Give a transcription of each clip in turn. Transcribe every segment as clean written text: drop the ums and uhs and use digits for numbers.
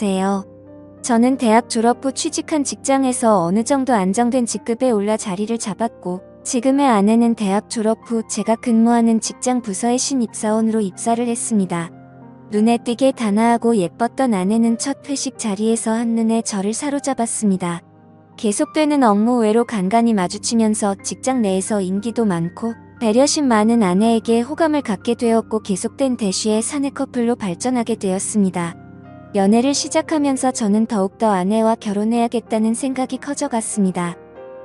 세요. 저는 대학 졸업 후 취직한 직장에서 어느 정도 안정된 직급에 올라 자리를 잡았고 지금의 아내는 대학 졸업 후 제가 근무하는 직장 부서의 신입사원으로 입사를 했습니다. 눈에 띄게 단아하고 예뻤던 아내는 첫 회식 자리에서 한눈에 저를 사로잡았습니다. 계속되는 업무 외로 간간히 마주치면서 직장 내에서 인기도 많고 배려심 많은 아내에게 호감을 갖게 되었고 계속된 대쉬의 사내 커플로 발전하게 되었습니다. 연애를 시작하면서 저는 더욱더 아내와 결혼해야겠다는 생각이 커져갔습니다.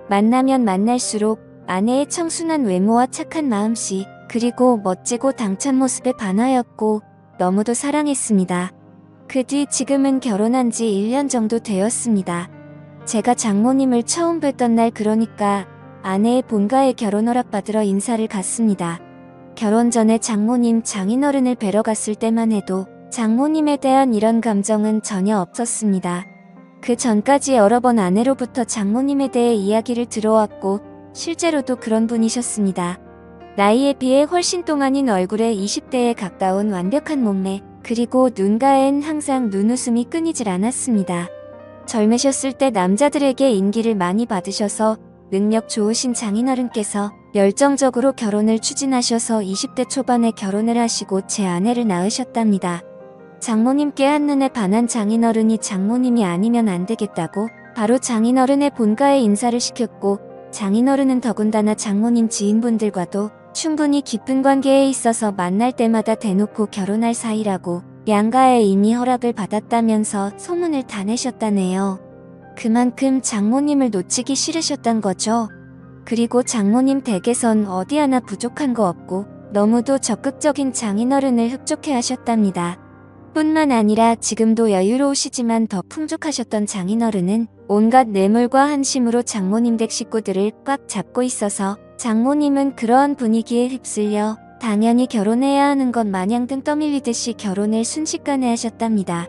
만나면 만날수록 아내의 청순한 외모와 착한 마음씨, 그리고 멋지고 당찬 모습에 반하였고 너무도 사랑했습니다. 그 뒤 지금은 결혼한 지 1년 정도 되었습니다. 제가 장모님을 처음 뵀던 날, 그러니까 아내의 본가에 결혼 허락받으러 인사를 갔습니다. 결혼 전에 장모님 장인어른을 뵈러 갔을 때만 해도 장모님에 대한 이런 감정은 전혀 없었습니다. 그 전까지 여러 번 아내로부터 장모님에 대해 이야기를 들어왔고 실제로도 그런 분이셨습니다. 나이에 비해 훨씬 동안인 얼굴에 20대에 가까운 완벽한 몸매, 그리고 눈가엔 항상 눈웃음이 끊이질 않았습니다. 젊으셨을 때 남자들에게 인기를 많이 받으셔서 능력 좋으신 장인어른께서 열정적으로 결혼을 추진하셔서 20대 초반에 결혼을 하시고 제 아내를 낳으셨답니다. 장모님께 한눈에 반한 장인어른이 장모님이 아니면 안 되겠다고 바로 장인어른의 본가에 인사를 시켰고, 장인어른은 더군다나 장모님 지인분들과도 충분히 깊은 관계에 있어서 만날 때마다 대놓고 결혼할 사이라고 양가에 이미 허락을 받았다면서 소문을 다 내셨다네요. 그만큼 장모님을 놓치기 싫으셨단 거죠. 그리고 장모님 댁에선 어디 하나 부족한 거 없고 너무도 적극적인 장인어른을 흡족해 하셨답니다. 뿐만 아니라 지금도 여유로우시지만 더 풍족하셨던 장인어른은 온갖 뇌물과 한심으로 장모님 댁 식구들을 꽉 잡고 있어서 장모님은 그러한 분위기에 휩쓸려 당연히 결혼해야 하는 것 마냥 등 떠밀리듯이 결혼을 순식간에 하셨답니다.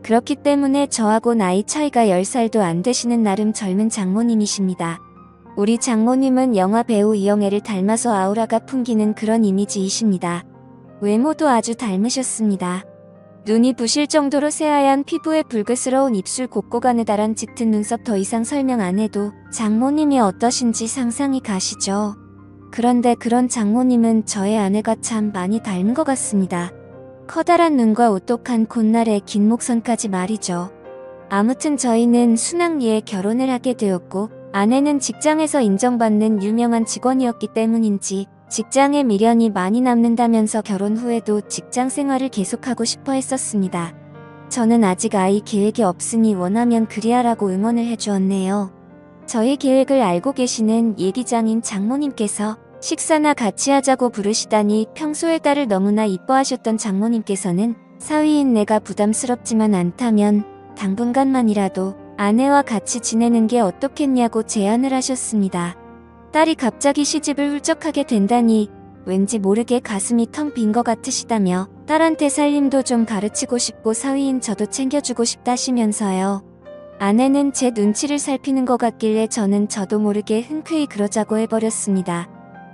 그렇기 때문에 저하고 나이 차이가 10살도 안 되시는 나름 젊은 장모님이십니다. 우리 장모님은 영화 배우 이영애를 닮아서 아우라가 풍기는 그런 이미지이십니다. 외모도 아주 닮으셨습니다. 눈이 부실 정도로 새하얀 피부에 붉으스러운 입술, 곱고 가느다란 짙은 눈썹, 더 이상 설명 안 해도 장모님이 어떠신지 상상이 가시죠. 그런데 그런 장모님은 저의 아내가 참 많이 닮은 것 같습니다. 커다란 눈과 오똑한 콧날에 긴 목선까지 말이죠. 아무튼 저희는 순학리에 결혼을 하게 되었고, 아내는 직장에서 인정받는 유명한 직원이었기 때문인지 직장에 미련이 많이 남는다면서 결혼 후에도 직장 생활을 계속하고 싶어 했었습니다. 저는 아직 아이 계획이 없으니 원하면 그리하라고 응원을 해주었네요. 저희 계획을 알고 계시는 예기장인 장모님께서 식사나 같이 하자고 부르시다니 평소에 딸을 너무나 이뻐하셨던 장모님께서는 사위인 내가 부담스럽지만 않다면 당분간만이라도 아내와 같이 지내는 게 어떻겠냐고 제안을 하셨습니다. 딸이 갑자기 시집을 훌쩍하게 된다니 왠지 모르게 가슴이 텅 빈 것 같으시다며 딸한테 살림도 좀 가르치고 싶고 사위인 저도 챙겨주고 싶다시면서요. 아내는 제 눈치를 살피는 것 같길래 저도 모르게 흔쾌히 그러자고 해버렸습니다.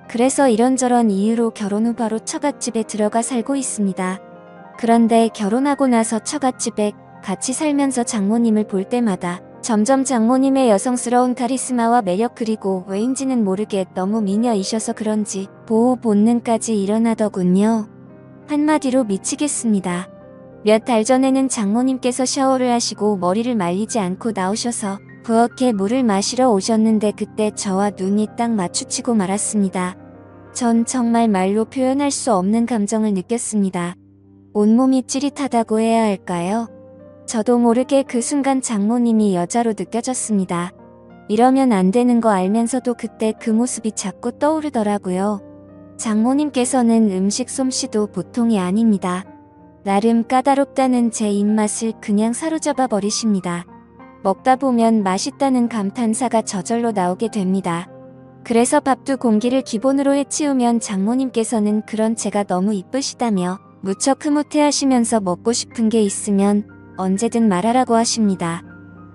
그래서 이런저런 이유로 결혼 후 바로 처갓집에 들어가 살고 있습니다. 그런데 결혼하고 나서 처갓집에 같이 살면서 장모님을 볼 때마다 점점 장모님의 여성스러운 카리스마와 매력, 그리고 왜인지는 모르게 너무 미녀이셔서 그런지 보호 본능까지 일어나더군요. 한마디로 미치겠습니다. 몇 달 전에는 장모님께서 샤워를 하시고 머리를 말리지 않고 나오셔서 부엌에 물을 마시러 오셨는데 그때 저와 눈이 딱 마주치고 말았습니다. 전 정말 말로 표현할 수 없는 감정을 느꼈습니다. 온몸이 찌릿하다고 해야 할까요? 저도 모르게 그 순간 장모님이 여자로 느껴졌습니다. 이러면 안 되는 거 알면서도 그때 그 모습이 자꾸 떠오르더라고요. 장모님께서는 음식 솜씨도 보통이 아닙니다. 나름 까다롭다는 제 입맛을 그냥 사로잡아 버리십니다. 먹다 보면 맛있다는 감탄사가 저절로 나오게 됩니다. 그래서 밥도 공기를 기본으로 해치우면 장모님께서는 그런 제가 너무 이쁘시다며 무척 흐뭇해하시면서 먹고 싶은 게 있으면 언제든 말하라고 하십니다.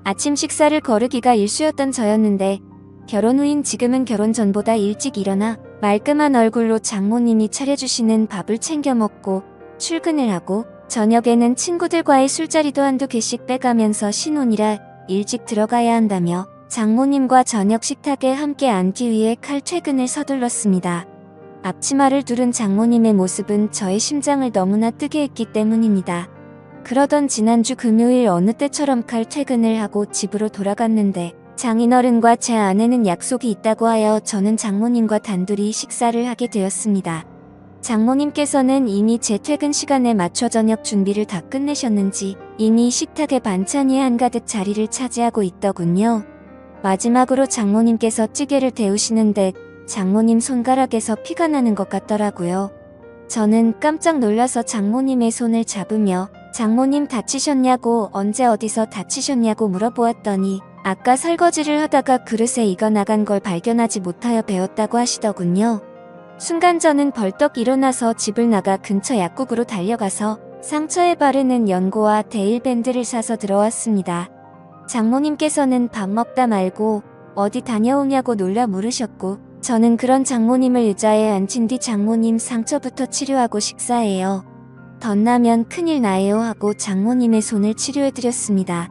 아침 식사를 거르기가 일쑤였던 저였는데 결혼 후인 지금은 결혼 전보다 일찍 일어나 말끔한 얼굴로 장모님이 차려주시는 밥을 챙겨 먹고 출근을 하고 저녁에는 친구들과의 술자리도 한두 개씩 빼가면서 신혼이라 일찍 들어가야 한다며 장모님과 저녁 식탁에 함께 앉기 위해 칼퇴근을 서둘렀습니다. 앞치마를 두른 장모님의 모습은 저의 심장을 너무나 뜨게 했기 때문입니다. 그러던 지난주 금요일 어느 때처럼 칼퇴근을 하고 집으로 돌아갔는데 장인어른과 제 아내는 약속이 있다고 하여 저는 장모님과 단둘이 식사를 하게 되었습니다. 장모님께서는 이미 제 퇴근 시간에 맞춰 저녁 준비를 다 끝내셨는지 이미 식탁에 반찬이 한가득 자리를 차지하고 있더군요. 마지막으로 장모님께서 찌개를 데우시는데 장모님 손가락에서 피가 나는 것 같더라고요. 저는 깜짝 놀라서 장모님의 손을 잡으며 장모님 다치셨냐고 언제 어디서 다치셨냐고 물어보았더니 아까 설거지를 하다가 그릇에 익어 나간 걸 발견하지 못하여 베었다고 하시더군요. 순간 저는 벌떡 일어나서 집을 나가 근처 약국으로 달려가서 상처에 바르는 연고와 데일밴드를 사서 들어왔습니다. 장모님께서는 밥 먹다 말고 어디 다녀오냐고 놀라 물으셨고 저는 그런 장모님을 의자에 앉힌 뒤 장모님 상처부터 치료하고 식사해요. 덧나면 큰일 나요 하고 장모님의 손을 치료해드렸습니다.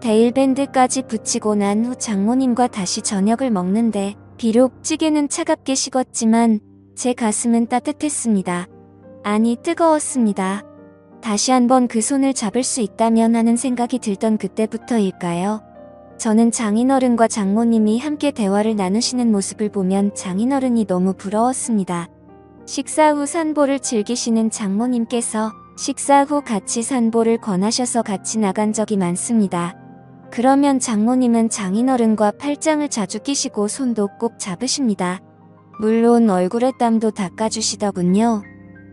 데일밴드까지 붙이고 난 후 장모님과 다시 저녁을 먹는데 비록 찌개는 차갑게 식었지만 제 가슴은 따뜻했습니다. 아니 뜨거웠습니다. 다시 한번 그 손을 잡을 수 있다면 하는 생각이 들던 그때부터일까요? 저는 장인어른과 장모님이 함께 대화를 나누시는 모습을 보면 장인어른이 너무 부러웠습니다. 식사 후 산보를 즐기시는 장모님께서 식사 후 같이 산보를 권하셔서 같이 나간 적이 많습니다. 그러면 장모님은 장인어른과 팔짱을 자주 끼시고 손도 꼭 잡으십니다. 물론 얼굴에 땀도 닦아주시더군요.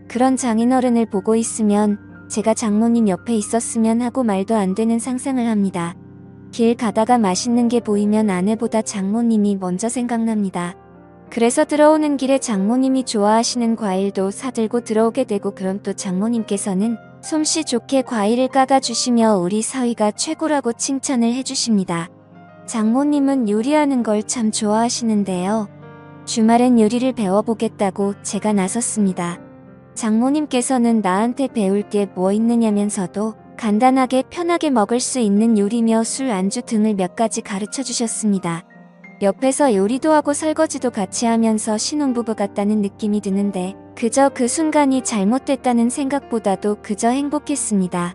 그런 장인어른을 보고 있으면 제가 장모님 옆에 있었으면 하고 말도 안 되는 상상을 합니다. 길 가다가 맛있는 게 보이면 아내보다 장모님이 먼저 생각납니다. 그래서 들어오는 길에 장모님이 좋아하시는 과일도 사들고 들어오게 되고 그럼 또 장모님께서는 솜씨 좋게 과일을 까가주시며 우리 사위가 최고라고 칭찬을 해주십니다. 장모님은 요리하는 걸 참 좋아하시는데요. 주말엔 요리를 배워보겠다고 제가 나섰습니다. 장모님께서는 나한테 배울 게 뭐 있느냐면서도 간단하게 편하게 먹을 수 있는 요리며 술 안주 등을 몇 가지 가르쳐 주셨습니다. 옆에서 요리도 하고 설거지도 같이 하면서 신혼부부 같다는 느낌이 드는데 그저 그 순간이 잘못됐다는 생각보다도 그저 행복했습니다.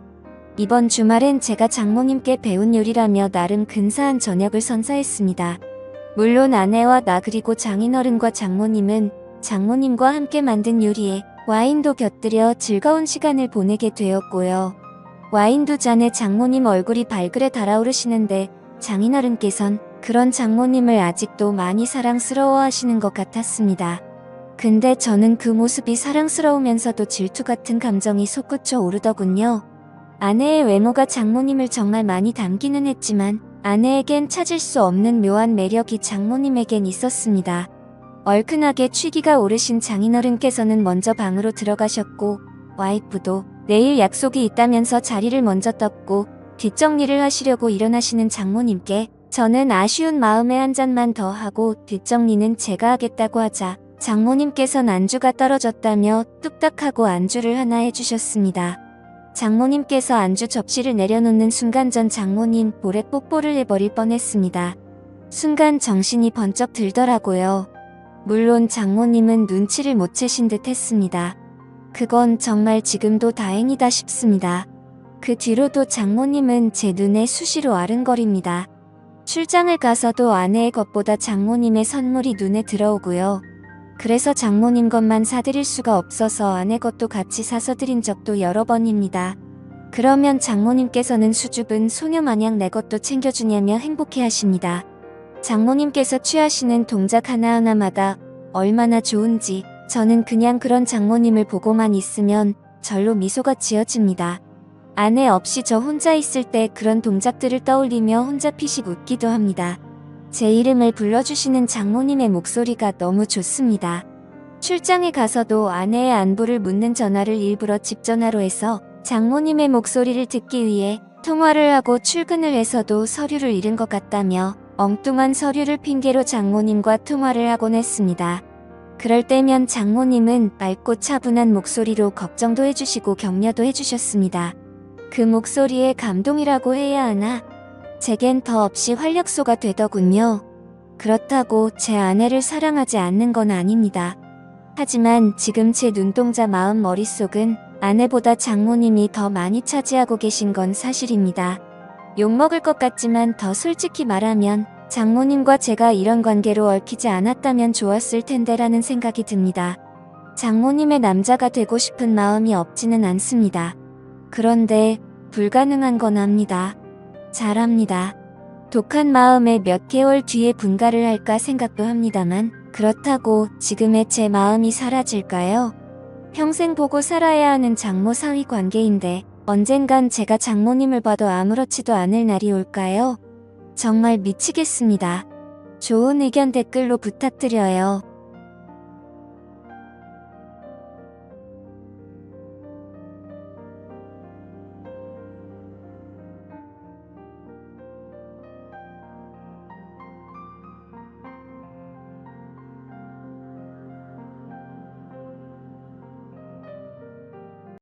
이번 주말엔 제가 장모님께 배운 요리라며 나름 근사한 저녁을 선사했습니다. 물론 아내와 나 그리고 장인어른과 장모님은 장모님과 함께 만든 요리에 와인도 곁들여 즐거운 시간을 보내게 되었고요. 와인 두 잔에 장모님 얼굴이 발그레 달아오르시는데 장인어른께선 그런 장모님을 아직도 많이 사랑스러워 하시는 것 같았습니다. 근데 저는 그 모습이 사랑스러우면서도 질투 같은 감정이 솟구쳐 오르더군요. 아내의 외모가 장모님을 정말 많이 닮기는 했지만 아내에겐 찾을 수 없는 묘한 매력이 장모님에겐 있었습니다. 얼큰하게 취기가 오르신 장인어른께서는 먼저 방으로 들어가셨고 와이프도 내일 약속이 있다면서 자리를 먼저 떴고 뒷정리를 하시려고 일어나시는 장모님께 저는 아쉬운 마음에 한 잔만 더 하고 뒷정리는 제가 하겠다고 하자 장모님께선 안주가 떨어졌다며 뚝딱하고 안주를 하나 해주셨습니다. 장모님께서 안주 접시를 내려놓는 순간 전 장모님 볼에 뽀뽀를 해버릴 뻔했습니다. 순간 정신이 번쩍 들더라고요. 물론 장모님은 눈치를 못 채신 듯 했습니다. 그건 정말 지금도 다행이다 싶습니다. 그 뒤로도 장모님은 제 눈에 수시로 아른거립니다. 출장을 가서도 아내의 것보다 장모님의 선물이 눈에 들어오고요. 그래서 장모님 것만 사드릴 수가 없어서 아내 것도 같이 사서 드린 적도 여러 번입니다. 그러면 장모님께서는 수줍은 소녀마냥 내 것도 챙겨주냐며 행복해하십니다. 장모님께서 취하시는 동작 하나하나마다 얼마나 좋은지 저는 그냥 그런 장모님을 보고만 있으면 절로 미소가 지어집니다. 아내 없이 저 혼자 있을 때 그런 동작들을 떠올리며 혼자 피식 웃기도 합니다. 제 이름을 불러주시는 장모님의 목소리가 너무 좋습니다. 출장에 가서도 아내의 안부를 묻는 전화를 일부러 집 전화로 해서 장모님의 목소리를 듣기 위해 통화를 하고 출근을 해서도 서류를 잃은 것 같다며 엉뚱한 서류를 핑계로 장모님과 통화를 하곤 했습니다. 그럴 때면 장모님은 맑고 차분한 목소리로 걱정도 해주시고 격려도 해주셨습니다. 그 목소리에 감동이라고 해야 하나? 제겐 더없이 활력소가 되더군요. 그렇다고 제 아내를 사랑하지 않는 건 아닙니다. 하지만 지금 제 눈동자 마음 머릿속은 아내보다 장모님이 더 많이 차지하고 계신 건 사실입니다. 욕먹을 것 같지만 더 솔직히 말하면 장모님과 제가 이런 관계로 얽히지 않았다면 좋았을 텐데라는 생각이 듭니다. 장모님의 남자가 되고 싶은 마음이 없지는 않습니다. 그런데 불가능한 건 압니다. 잘합니다. 독한 마음에 몇 개월 뒤에 분가를 할까 생각도 합니다만 그렇다고 지금의 제 마음이 사라질까요? 평생 보고 살아야 하는 장모 사위 관계인데 언젠간 제가 장모님을 봐도 아무렇지도 않을 날이 올까요? 정말 미치겠습니다. 좋은 의견 댓글로 부탁드려요.